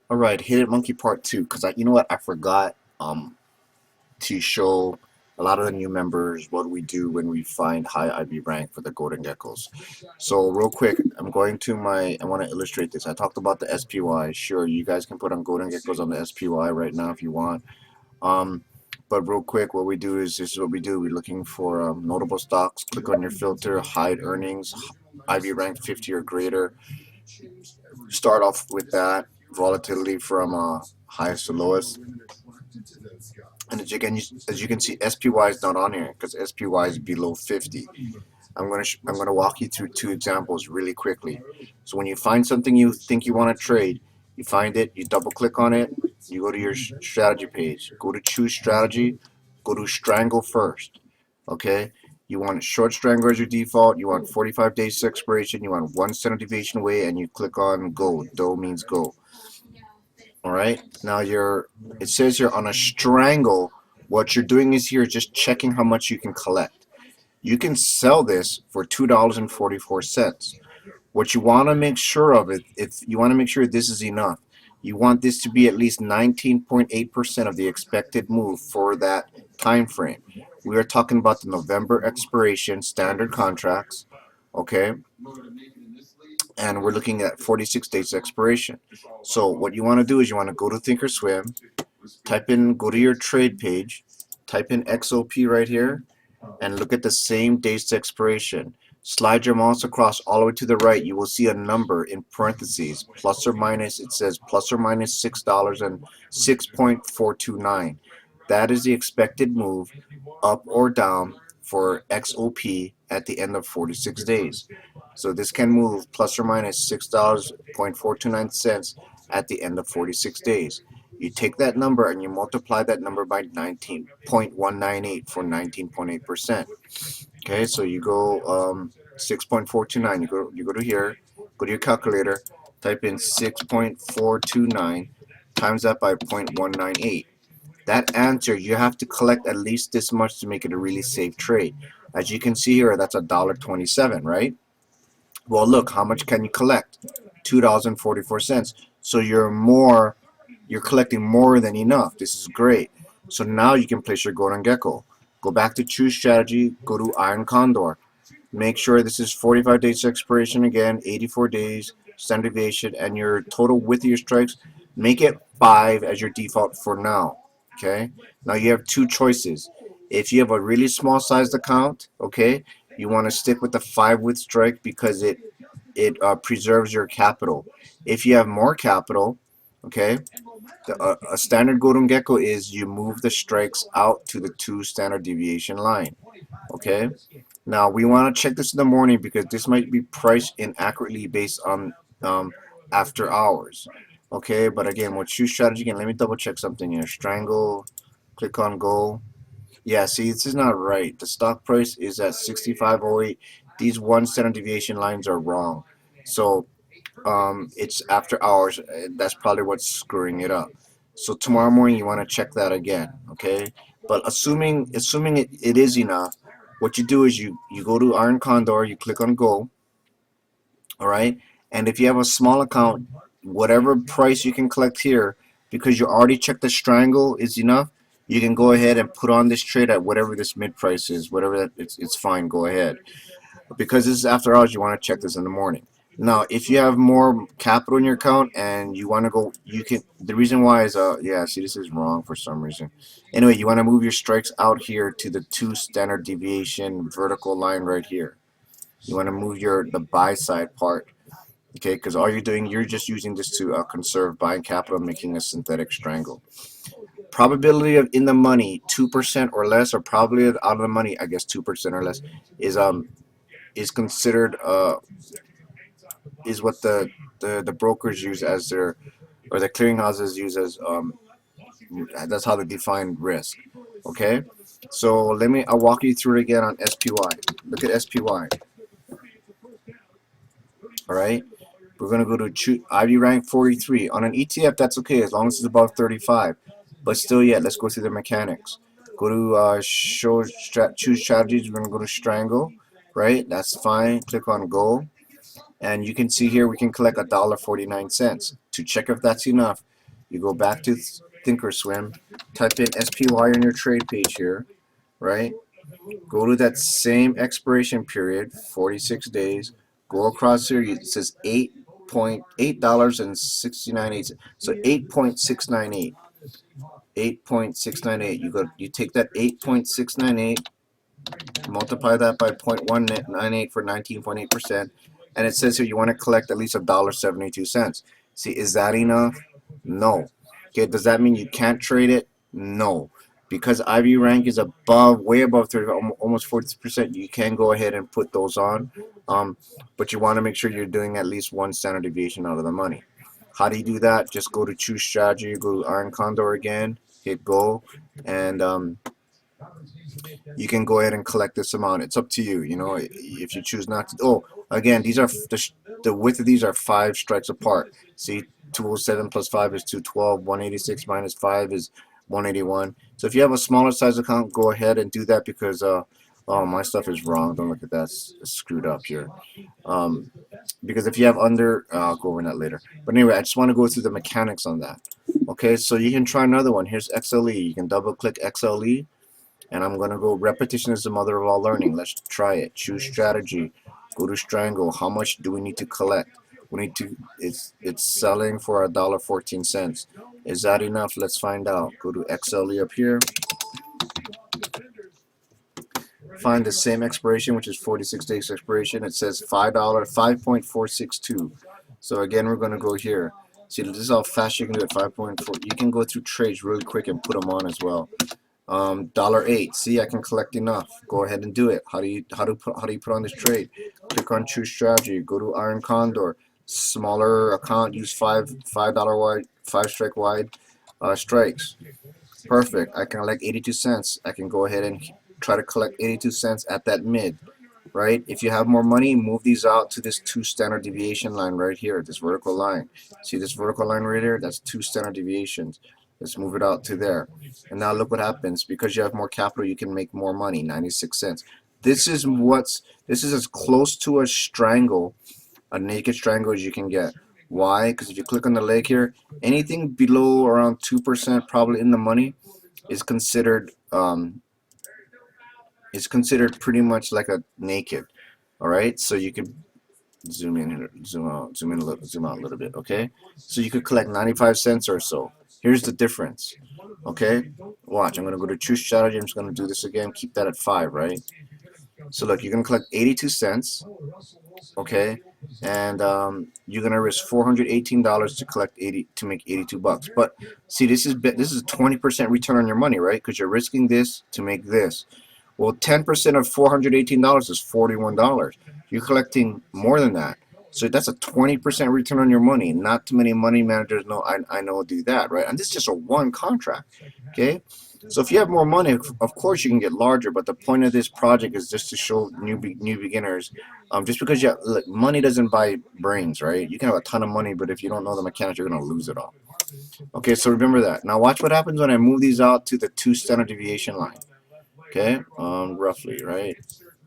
All right, hit it monkey part two, because you know what, I forgot to show a lot of the new members what we do when we find high IB rank for the golden geckos. So real quick, I want to illustrate this. I talked about the SPY. Sure, you guys can put on golden geckos on the SPY right now if you want. Um, but real quick, what we do is this is what we do. We're looking for notable stocks. Click on your filter, hide earnings, IB rank 50 or greater. Start off with that volatility from highest to lowest. And as you can see, SPY is not on here because SPY is below 50. I'm gonna walk you through two examples really quickly. So when you find something you think you want to trade, you find it, you double click on it, you go to your strategy page, go to choose strategy, go to strangle first. Okay, you want short strangle as your default. You want 45 days to expiration. You want one standard deviation away, and you click on go. Do means go. All right. Now it says here on a strangle. What you're doing is here just checking how much you can collect. You can sell this for $2.44. What you want to make sure of it, if you want to make sure this is enough, you want this to be at least 19.8% of the expected move for that time frame. We are talking about the November expiration standard contracts, okay? And we're looking at 46 days expiration. So what you want to do is you want to go to Thinkorswim, go to your trade page, type in XOP right here, and look at the same dates to expiration. Slide your mouse across all the way to the right. You will see a number in parentheses, plus or minus. It says plus or minus $6 and 6.429. That is the expected move up or down for XOP at the end of 46 days. So this can move plus or minus $6.429 at the end of 46 days. You take that number and you multiply that number by 19.198 for 19.8%. Okay, so you go 6.429. You go to here, go to your calculator, type in 6.429, times that by 0.198. That answer, you have to collect at least this much to make it a really safe trade. As you can see here, that's $1.27, right? Well, look, how much can you collect? $2.44. So you're collecting more than enough. This is great. So now you can place your golden gecko. Go back to choose strategy, go to iron condor. Make sure this is 45 days expiration again, 84 days, standard deviation, and your total width of your strikes, make it 5 as your default for now. Okay? Now you have two choices. If you have a really small sized account, okay, you want to stick with the 5 width strike because it preserves your capital. If you have more capital, okay, a standard golden gecko is you move the strikes out to the 2 standard deviation line. Okay, now we want to check this in the morning because this might be priced inaccurately based on um, after hours. Okay, but again, we'll choose strategy again. Let me double check something here. Strangle, click on go. Yeah, see, this is not right. The stock price is at 65.08. These 1 standard deviation lines are wrong. So it's after hours. That's probably what's screwing it up. So tomorrow morning you want to check that again, okay? But assuming it is enough, what you do is you go to Iron Condor, you click on Go, all right? And if you have a small account, whatever price you can collect here, because you already checked the strangle is enough, you can go ahead and put on this trade at whatever this mid price is, whatever that it's fine. Go ahead. Because this is after hours, you want to check this in the morning. Now, if you have more capital in your account and you want to go, you can. The reason why is yeah, see, this is wrong for some reason. Anyway, you want to move your strikes out here to the 2 standard deviation vertical line right here. You want to move the buy side part, okay? Because all you're doing, you're just using this to conserve buying capital, making a synthetic strangle. Probability of in the money 2% or less, or probability of out of the money, I guess 2% or less, is considered is what the brokers use as their, or the clearinghouses use as that's how they define risk. Okay, so I'll walk you through it again on SPY. Look at SPY. All right, we're gonna go to IB rank 43 on an ETF. That's okay as long as it's above 35. But still, yeah, let's go through the mechanics. Go to choose strategies. We're gonna go to strangle. Right, that's fine. Click on go. And you can see here we can collect $1.49. To check if that's enough, You go back to Thinkorswim, type in SPY on your trade page here, right? Go to that same expiration period, 46 days. Go across here. It says $8.8 and 69 cents. So 8.698. 8.698. You take that 8.698, multiply that by 0.198 for 19.8%, and it says here you want to collect at least $1.72. See, is that enough? No. Okay, does that mean you can't trade it? No. Because IV rank is above, way above 30, almost 40%, you can go ahead and put those on. Um, but you want to make sure you're doing at least one standard deviation out of the money. How do you do that? Just go to choose strategy, go to Iron Condor again, hit go, and you can go ahead and collect this amount. It's up to you. You know, if you choose not to. Oh, again, these are the width of these are 5 strikes apart. See, 207 plus 5 is 212. 186 minus 5 is 181. So if you have a smaller size account, go ahead and do that because oh, my stuff is wrong. Don't look at that. It's screwed up here. Um, because if you have under, I'll go over that later. But anyway, I just want to go through the mechanics on that. Okay, so you can try another one. Here's XLE. You can double click XLE, and I'm going to go repetition is the mother of all learning. Let's try it. Choose strategy. Go to strangle. How much do we need to collect? We need to, it's selling for $1.14. Is that enough? Let's find out. Go to XLE up here. Find the same expiration, which is 46 days expiration. It says $5, 5.462. So again, we're going to go here. See, this is how fast you can do it. 5.4. You can go through trades really quick and put them on as well. $1.08. See, I can collect enough. Go ahead and do it. How do you put on this trade? Click on choose strategy. Go to Iron Condor. Smaller account. Use $5 wide, 5 strike wide strikes. Perfect. I can collect 82 cents. I can go ahead and try to collect 82 cents at that mid. Right? If you have more money, move these out to this 2 standard deviation line right here. This vertical line. See this vertical line right here? That's 2 standard deviations. Let's move it out to there. And now look what happens. Because you have more capital, you can make more money, 96 cents. This is as close to a strangle, a naked strangle as you can get. Why? Because if you click on the leg here, anything below around 2% probably in the money is considered pretty much like a naked. All right, so you could zoom in here, zoom out, zoom out a little bit. Okay, so you could collect 95 cents or so. Here's the difference. Okay, watch. I'm gonna go to choose strategy. I'm just gonna do this again. Keep that at 5, right? So look, you're gonna collect 82 cents. Okay, and you're gonna risk $418 to collect 80 to make 82 bucks. But see, this is a 20% return on your money, right? Because you're risking this to make this. Well, 10% of $418 is $41. You're collecting more than that. So that's a 20% return on your money. Not too many money managers know I know do that, right? And this is just a one contract. Okay? So if you have more money, of course you can get larger, but the point of this project is just to show new beginners. Just because you have, look, money doesn't buy brains, right? You can have a ton of money, but if you don't know the mechanics, you're gonna lose it all. Okay, so remember that. Now watch what happens when I move these out to the 2 standard deviation line. Okay, roughly, right?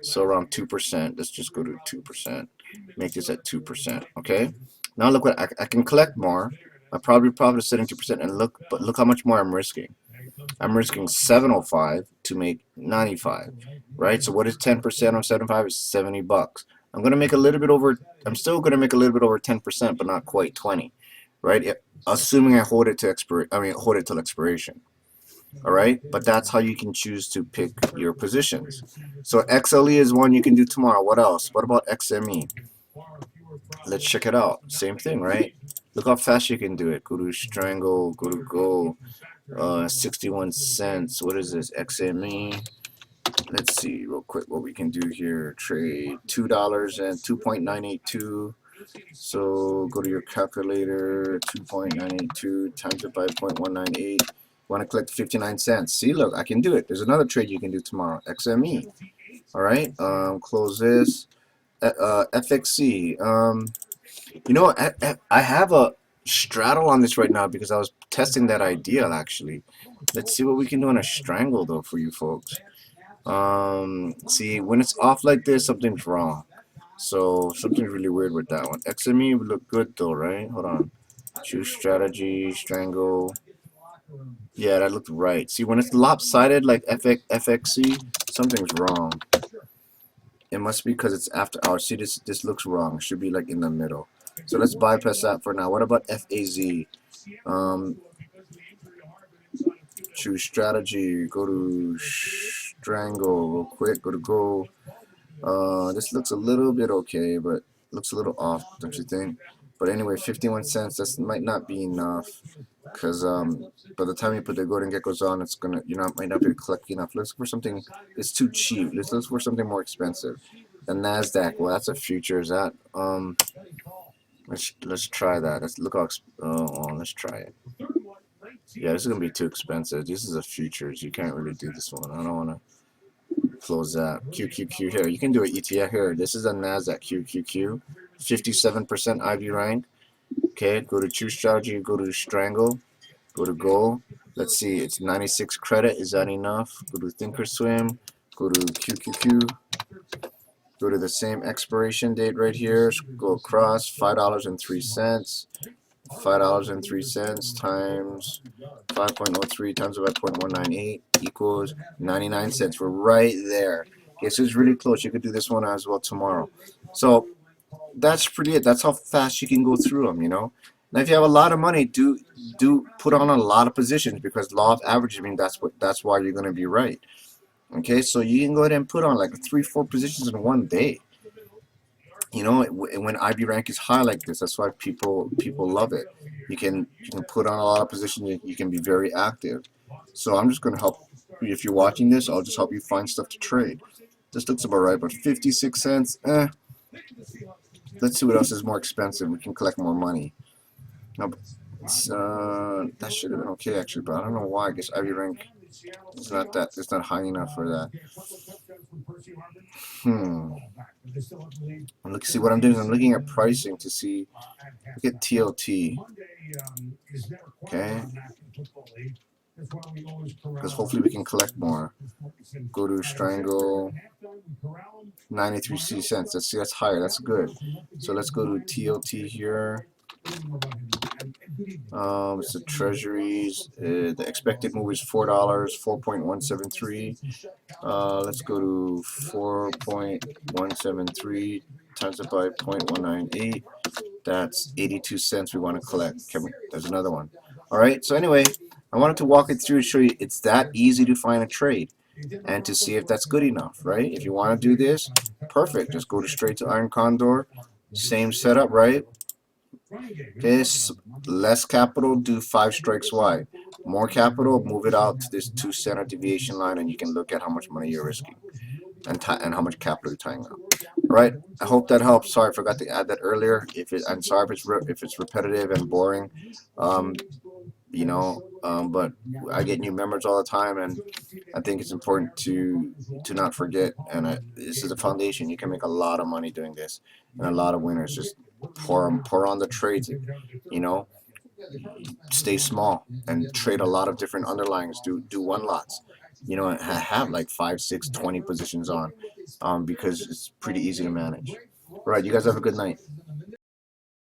So around 2%. Let's just go to 2%. Make this at 2%. Okay. Now look what I can collect more. My probably is setting 2%, and look how much more I'm risking. I'm risking 705 to make 95, right? So what is 10% on 75? Is 70 bucks. I'm gonna make a little bit over. I'm still gonna make a little bit over 10%, but not quite 20, right? Assuming I hold it to hold it till expiration. All right, but that's how you can choose to pick your positions. So XLE is one you can do tomorrow. What else? What about XME? Let's check it out. Same thing, right? Look how fast you can do it. Go to strangle, go to go, 61 cents. What is this? XME. Let's see real quick what we can do here. Trade $2 and 2.982. So go to your calculator. 2.982 times it by 0.198. Want to collect 59 cents. See, look, I can do it. There's another trade you can do tomorrow. XME. All right. Close this. FXC. You know, I have a straddle on this right now because I was testing that ideal actually. Let's see what we can do on a strangle though for you folks. See, when it's off like this, something's wrong. So something's really weird with that one. XME would look good though, right? Hold on. Choose strategy, strangle. Yeah, that looked right. See, when it's lopsided like FXC, something's wrong. It must be because it's after hours. See, this looks wrong. It should be like in the middle. So let's bypass that for now. What about FAZ? Um, choose strategy. Go to strangle real quick. Go to go. This looks a little bit okay, but looks a little off, don't you think? But anyway, 51 cents. That might not be enough, because by the time you put the golden geckos on, it's gonna might not be collecting enough. Let's look for something. It's too cheap. Let's look for something more expensive. The Nasdaq. Well, that's a future. Is that Let's try that. Let's look how. Let's try it. Yeah, this is gonna be too expensive. This is a futures. You can't really do this one. I don't wanna close that. QQQ here. You can do an ETF here. This is a Nasdaq QQQ. 57% IV rank. Okay, go to choose strategy. Go to strangle. Go to go. Let's see. It's 96 credit. Is that enough? Go to thinkorswim. Go to QQQ. Go to the same expiration date right here. Go across. $5.03. $5.03 times 5.03 times by 0.198 equals 99 cents. We're right there. Okay, so it's really close. You could do this one as well tomorrow. So that's pretty it. That's how fast you can go through them, Now, if you have a lot of money, do put on a lot of positions, because law of averages, that's why you're going to be right. Okay, so you can go ahead and put on like 3-4 positions in one day. When IB rank is high like this, that's why people love it. You can put on a lot of positions. You can be very active. So I'm just going to help. If you're watching this, I'll just help you find stuff to trade. This looks about right, but 56 cents, Let's see what else is more expensive. We can collect more money. No, that should have been okay actually, but I don't know why. I guess IB rank it's not high enough for that. Look, see what I'm doing. I'm looking at pricing to see. Look at TLT. Okay. Because hopefully we can collect more. Go to strangle. 93 cents. Let's see, that's higher. That's good. So let's go to TLT here. It's the treasuries. The expected move is $4, 4.173. Let's go to 4.173 times it by 0.198. That's 82 cents we want to collect. There's another one. All right. So anyway, I wanted to walk it through and show you it's that easy to find a trade and to see if that's good enough, right? If you want to do this, perfect. Just go straight to Iron Condor. Same setup, right? This less capital, do 5 strikes wide. More capital, move it out to this 2 standard deviation line, and you can look at how much money you're risking and how much capital you're tying up. All right, I hope that helps. Sorry, I forgot to add that earlier. I'm sorry if it's repetitive and boring. But I get new members all the time, and I think it's important to not forget. And this is a foundation. You can make a lot of money doing this, and a lot of winners. Just pour on the trades. Stay small and trade a lot of different underlyings. Do one lots. And have like 5, 6, 20 positions on, because it's pretty easy to manage. All right, you guys have a good night.